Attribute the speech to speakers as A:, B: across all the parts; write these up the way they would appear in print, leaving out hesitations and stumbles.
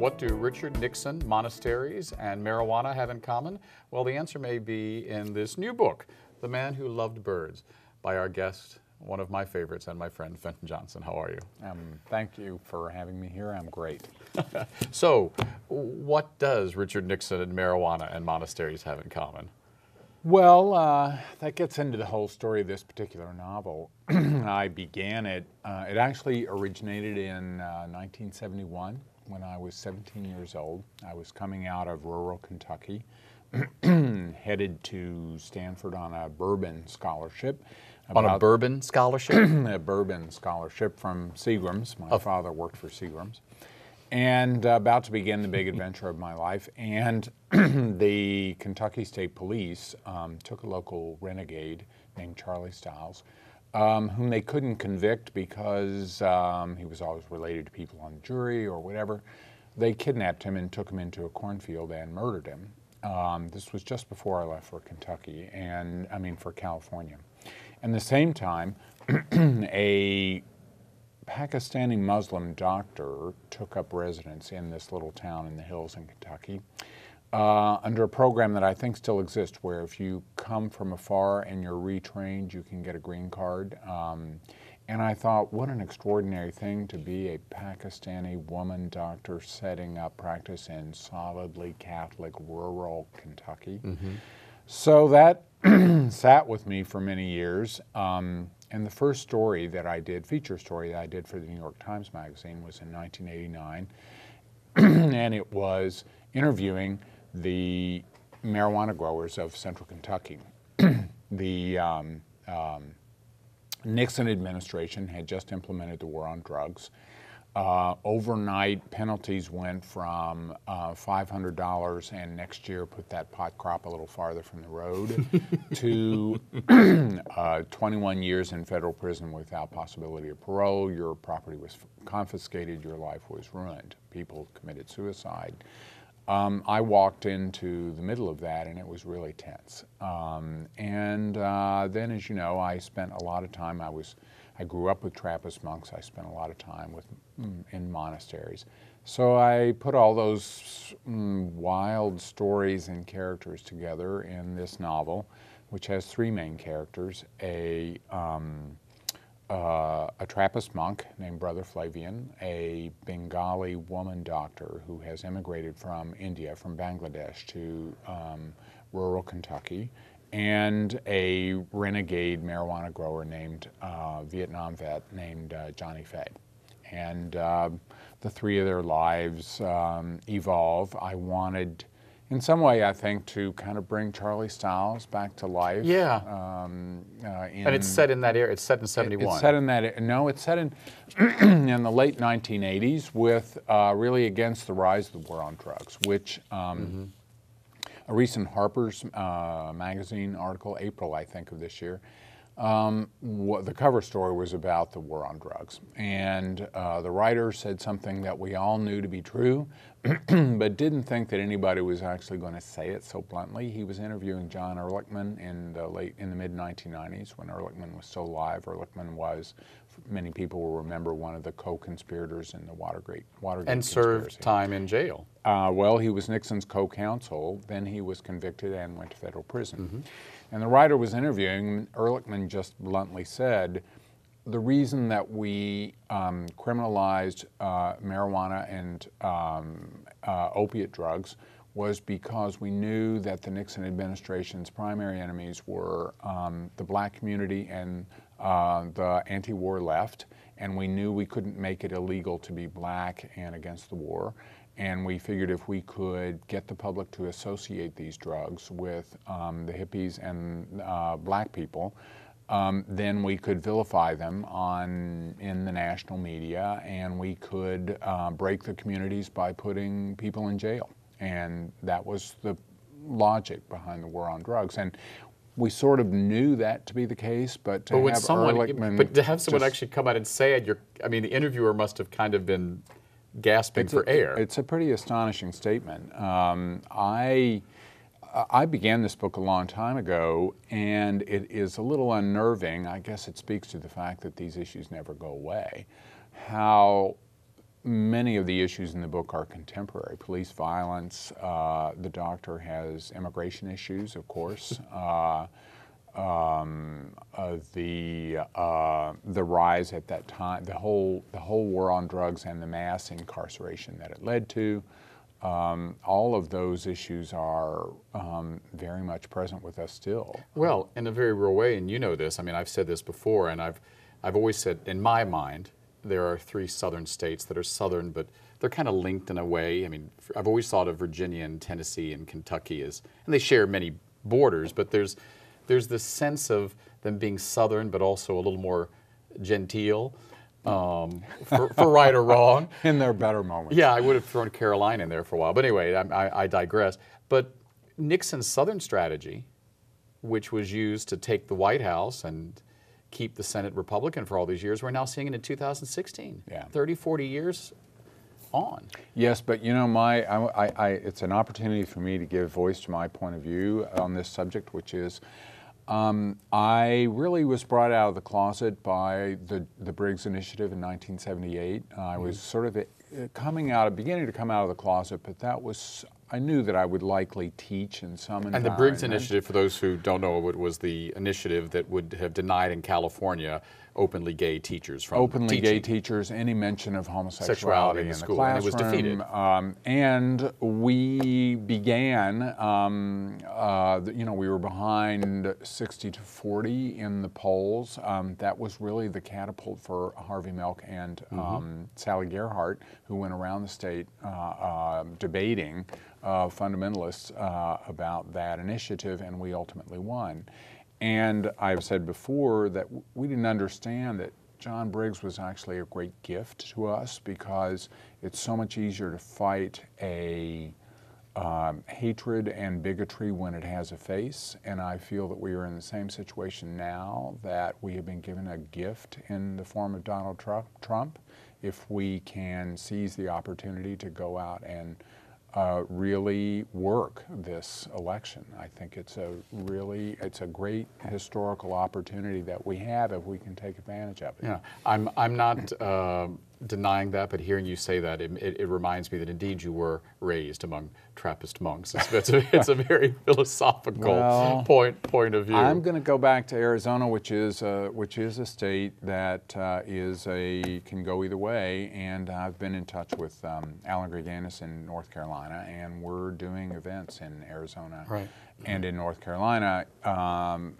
A: What do Richard Nixon, monasteries, and marijuana have in common? Well, the answer may be in this new book, The Man Who Loved Birds, by our guest, one of my favorites, and my friend, Fenton Johnson. How are you?
B: Thank you for having me here. I'm great.
A: So, what does Richard Nixon and marijuana and monasteries have in common?
B: Well, that gets into the whole story of this particular novel. I began it, it actually originated in 1971 when I was 17 years old. I was coming out of rural Kentucky, headed to Stanford on a bourbon scholarship.
A: On a bourbon scholarship?
B: A bourbon scholarship from Seagram's. My father worked for Seagram's. And about to begin the big adventure of my life. And the Kentucky State Police took a local renegade named Charlie Stiles, whom they couldn't convict because he was always related to people on the jury or whatever. They kidnapped him and took him into a cornfield and murdered him. This was just before I left for Kentucky, for California. And at the same time, a Pakistani Muslim doctor took up residence in this little town in the hills in Kentucky under a program that I think still exists, where if you come from afar and you're retrained, you can get a green card. And I thought, what an extraordinary thing to be a Pakistani woman doctor setting up practice in solidly Catholic rural Kentucky. Mm-hmm. So that sat with me for many years. And the first story that I did, feature story that I did for the New York Times Magazine, was in 1989. And it was interviewing the marijuana growers of central Kentucky. The Nixon administration had just implemented the war on drugs. Overnight, penalties went from $500 and next year put that pot crop a little farther from the road to 21 years in federal prison without possibility of parole. Your property was confiscated, your life was ruined. People committed suicide. I walked into the middle of that and it was really tense. Then, as you know, I spent a lot of time, I grew up with Trappist monks. I spent a lot of time in monasteries. So I put all those wild stories and characters together in this novel, which has three main characters: a Trappist monk named Brother Flavian, a Bengali woman doctor who has immigrated from India, from Bangladesh, to rural Kentucky, and a renegade marijuana grower named Vietnam vet named Johnny Fay. And the three of their lives evolve. I wanted, in some way, I think, to kind of bring Charlie Stiles back to life.
A: Yeah. And it's set in that era. It's set in 71.
B: It's set in that. No, it's set in in the late 1980s, with really against the rise of the war on drugs, which. A recent Harper's magazine article, April, I think, of this year, the cover story was about the war on drugs. And the writer said something that we all knew to be true, but didn't think that anybody was actually going to say it so bluntly. He was interviewing John Ehrlichman in the mid-1990s when Ehrlichman was still alive. Ehrlichman was, many people will remember, one of the co-conspirators in the Watergate
A: and served time in jail.
B: Well, he was Nixon's co-counsel. Then he was convicted and went to federal prison. Mm-hmm. And the writer was interviewing. Ehrlichman just bluntly said, the reason that we criminalized marijuana and opiate drugs was because we knew that the Nixon administration's primary enemies were the black community and the anti-war left, and we knew we couldn't make it illegal to be black and against the war. And we figured if we could get the public to associate these drugs with the hippies and black people, then we could vilify them in the national media, and we could break the communities by putting people in jail. And that was the logic behind the war on drugs. And we sort of knew that to be the case, but to have someone
A: actually come out and say it, the interviewer must have kind of been gasping for air.
B: It's a pretty astonishing statement. I began this book a long time ago, and it is a little unnerving. I guess it speaks to the fact that these issues never go away. How many of the issues in the book are contemporary. Police violence, the doctor has immigration issues, of course. The rise at that time, the whole war on drugs and the mass incarceration that it led to. All of those issues are very much present with us still.
A: Well, in a very real way, and you know this. I mean, I've said this before, and I've always said, in my mind, there are 3 southern states that are southern, but they're kind of linked in a way. I mean, I've always thought of Virginia and Tennessee and Kentucky as, and they share many borders, but there's this sense of them being southern, but also a little more genteel, for right or wrong.
B: In their better moments.
A: Yeah, I would have thrown Carolina in there for a while, but anyway, I digress. But Nixon's southern strategy, which was used to take the White House and keep the Senate Republican for all these years, we're now seeing it in 2016.
B: Yeah.
A: 30, 40 years on.
B: Yes, but you know, it's an opportunity for me to give voice to my point of view on this subject, which is I really was brought out of the closet by the Briggs Initiative in 1978. I was sort of beginning to come out of the closet, but that was, I knew that I would likely teach in some environment.
A: And the Briggs Initiative, for those who don't know, it was the initiative that would have denied in California openly gay teachers from
B: openly
A: teaching.
B: Gay teachers, any mention of homosexuality in the
A: school,
B: classroom.
A: and it was defeated.
B: And we began, you know, we were behind 60 to 40 in the polls. That was really the catapult for Harvey Milk and Sally Gerhardt, who went around the state debating fundamentalists about that initiative, and we ultimately won. And I've said before that we didn't understand that John Briggs was actually a great gift to us, because it's so much easier to fight a hatred and bigotry when it has a face. And I feel that we are in the same situation now, that we have been given a gift in the form of Donald Trump, if we can seize the opportunity to go out and really work this election. I think it's a great historical opportunity that we have if we can take advantage of it.
A: Yeah, I'm not denying that, but hearing you say that, it reminds me that indeed you were raised among Trappist monks. It's a very philosophical point of view.
B: I'm going to go back to Arizona, which is a state that can go either way, and I've been in touch with Alan Greganis in North Carolina, and we're doing events in Arizona and in North Carolina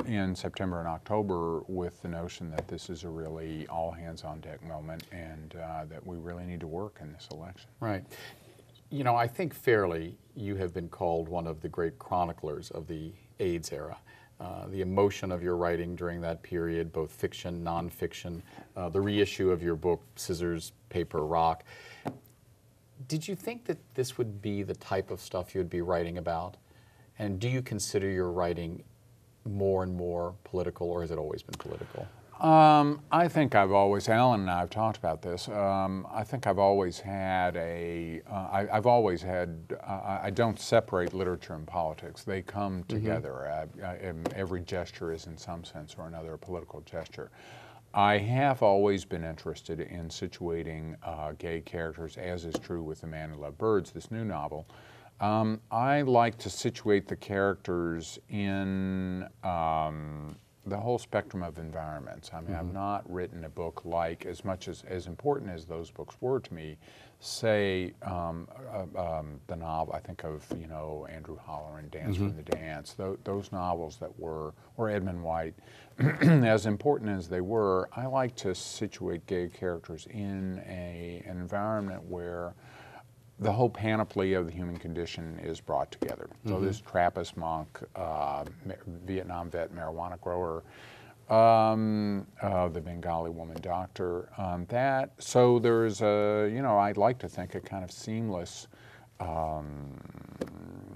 B: in September and October, with the notion that this is a really all hands on deck moment, and that we really need to work in this election.
A: Right. You know, I think fairly you have been called one of the great chroniclers of the AIDS era. The emotion of your writing during that period, both fiction, nonfiction, the reissue of your book, Scissors, Paper, Rock. Did you think that this would be the type of stuff you'd be writing about? And do you consider your writing more and more political, or has it always been political?
B: I think I've always, Alan and I have talked about this, I think I've always had I don't separate literature and politics. They come together. Every gesture is in some sense or another a political gesture. I have always been interested in situating gay characters, as is true with The Man Who Loved Birds, this new novel. I like to situate the characters in the whole spectrum of environments. I mean, I've not written a book like, as important as those books were to me, say the novel, I think of, you know, Andrew Holleran, Dance from the Dance, those novels that were, or Edmund White, as important as they were, I like to situate gay characters in an environment where the whole panoply of the human condition is brought together. So this Trappist monk, Vietnam vet, marijuana grower, the Bengali woman doctor, so there's you know, I'd like to think a kind of seamless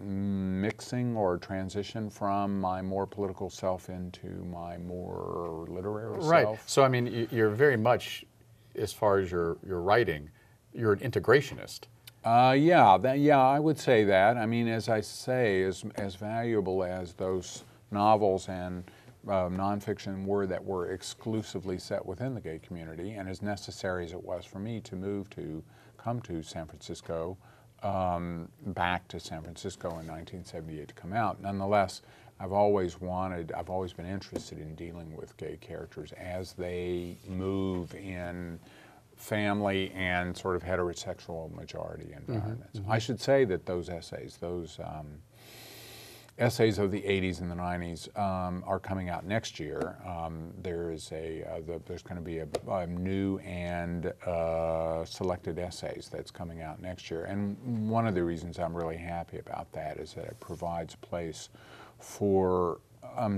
B: mixing or transition from my more political self into my more literary self.
A: Right. So, I mean, you're very much, as far as your writing, you're an integrationist.
B: Yeah, I would say that. I mean, as I say, as valuable as those novels and nonfiction that were exclusively set within the gay community, and as necessary as it was for me to come to San Francisco, back to San Francisco in 1978 to come out. Nonetheless, I've always been interested in dealing with gay characters as they move in family and sort of heterosexual majority environments. I should say that those essays, essays of the 80s and the 90s are coming out next year. There's going to be a new and selected essays that's coming out next year. And one of the reasons I'm really happy about that is that it provides a place for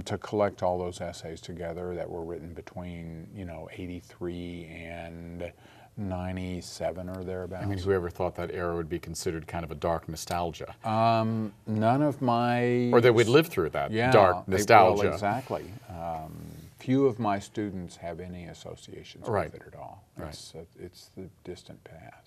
B: to collect all those essays together that were written between 83 and 97 or thereabouts.
A: I mean, whoever thought that era would be considered kind of a dark nostalgia?
B: None of my...
A: Or that we'd lived through that dark nostalgia.
B: Well, exactly. Few of my students have any associations with it at all. It's the distant past.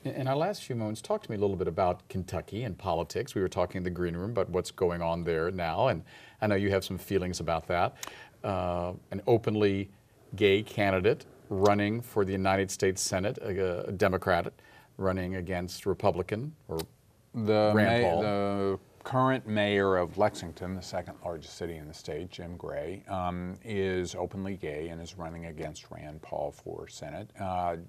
A: In our last few moments, talk to me a little bit about Kentucky and politics. We were talking in the green room about what's going on there now, and I know you have some feelings about that. An openly gay candidate running for the United States Senate, a Democrat running against Republican or Rand Paul.
B: The current mayor of Lexington, the second largest city in the state, Jim Gray, is openly gay and is running against Rand Paul for Senate.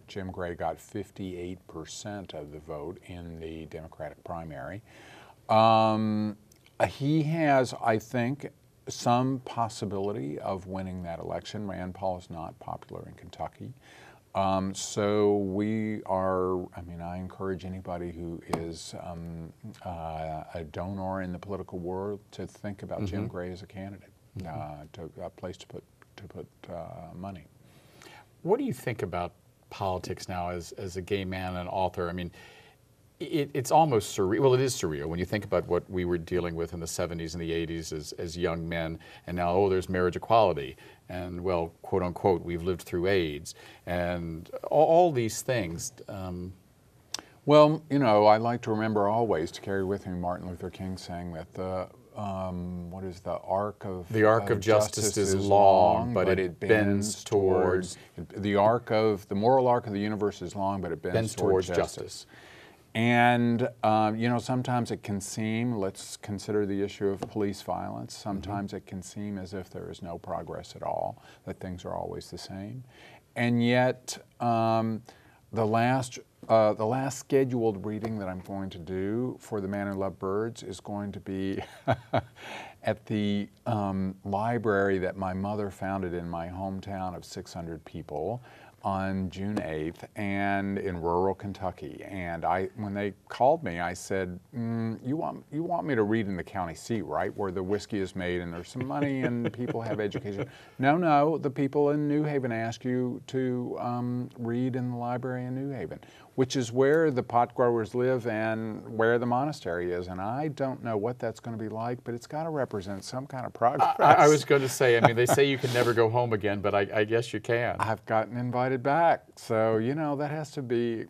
B: Jim Gray got 58% of the vote in the Democratic primary. He has, I think, some possibility of winning that election. Rand Paul is not popular in Kentucky. So we are, I encourage anybody who is a donor in the political world to think about Jim Gray as a candidate, a place to put money.
A: What do you think about politics now as a gay man and author? I mean, it's almost surreal. Well, it is surreal when you think about what we were dealing with in the 70s and the 80s as young men, and now, oh, there's marriage equality, and, well, quote unquote, we've lived through AIDS, and all these things.
B: Well, I like to remember always to carry with me Martin Luther King saying that the the arc of justice is long, but it bends towards the moral arc of the universe is long, but it bends towards justice. And, sometimes it can seem, let's consider the issue of police violence, sometimes it can seem as if there is no progress at all, that things are always the same. And yet, the last scheduled reading that I'm going to do for The Man Who Loved Birds is going to be at the library that my mother founded in my hometown of 600 people on June 8th, and in rural Kentucky. And when they called me, I said, you want me to read in the county seat, right, where the whiskey is made and there's some money and people have education? No, the people in New Haven ask you to read in the library in New Haven, which is where the pot growers live and where the monastery is. And I don't know what that's going to be like, but it's got to represent some kind of progress.
A: I was going to say, they say you can never go home again, but I guess you can.
B: I've gotten invited back. So, that has to be,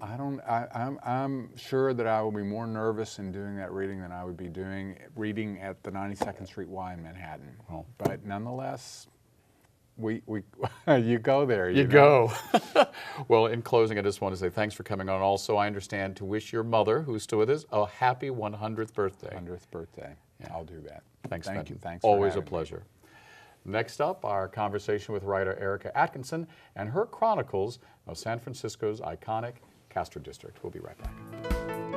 B: I'm sure that I will be more nervous in doing that reading than I would be reading at the 92nd Street Y in Manhattan.
A: Oh.
B: But nonetheless, you go there.
A: You go. Well, in closing, I just want to say thanks for coming on. Also, I understand to wish your mother, who's still with us, a happy 100th birthday.
B: 100th birthday. Yeah. I'll do that.
A: Thanks,
B: Thank
A: Fenton.
B: you. Thanks.
A: Always a pleasure. Next up, our conversation with writer Erica Atkinson and her chronicles of San Francisco's iconic Castro District. We'll be right back.